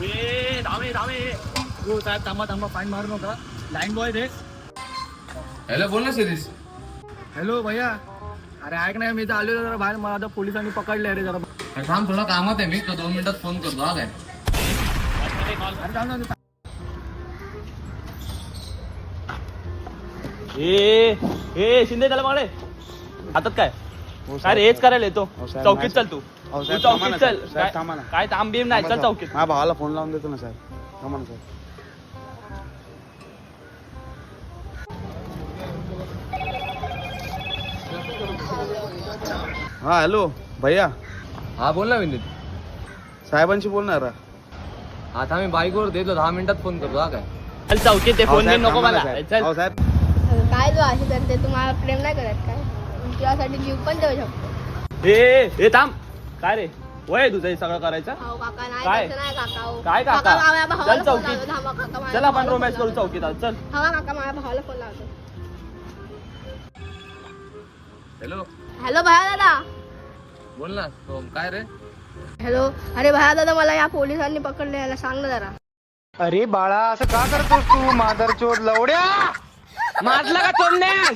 धामे धामे हो साहेब, थांबा थांबा, फाईन मारू नका. लाईन बॉय रे. हॅलो, बोल ना शिरीष. हॅलो भैया, अरे ऐक नाही, मी तर आलो जरा बाहेर, मला आता पोलिसांनी पकडले रे जरा. अरे थांब, थोडा कामात आहे मी, तो 2 मिनिटात फोन करतो. हा काय? अरे थांब ना. ए शिंदे, त्याला मारे हातात काय काय रे, हेच करायला येतो. चौकीत चल तू चौकीत चल. काय तांब बीम नाही, चल चौकीत. माझ्या भावाला फोन लावून देतो ना साहेब. थांबा ना साहेब. हा हॅलो भैया, हा बोल ना विनीत. साहेबांशी बोलणार. आता मी बाईकवर देतो, 10 मिनिटात फोन करतो. हा काय? चल चौकीत, ते फोन बिन नको मला. चल. हो साहेब. काय तू अशी करते, तुम्हाला प्रेम नाही करत काय? तुझ्यासाठी जीव पण देऊ शकतो. ए थांब. काय रे, वय तुझं हे सगळं करायचं? हो काका, नाही काय? तसं नाही काका. हो. काय काका? माझ्या भावाला चल फोन चौकीत. लावतो. थांबा काका, माझ्या चल आपण भावाला रोमॅन्स फोन करू लावतो. चौकीत आज. चल. थांबा काका, माझ्या भावाला फोन लावतो. हॅलो, हॅलो भैया दादा. बोल ना. तो काय रे? हॅलो, अरे भैया दादा, मला या पोलिसांनी पकडले, याला सांग ना जरा. अरे बाळा, असं का करतोस तू? मादर चोर लवड्या. मारला का तोंडण्यात?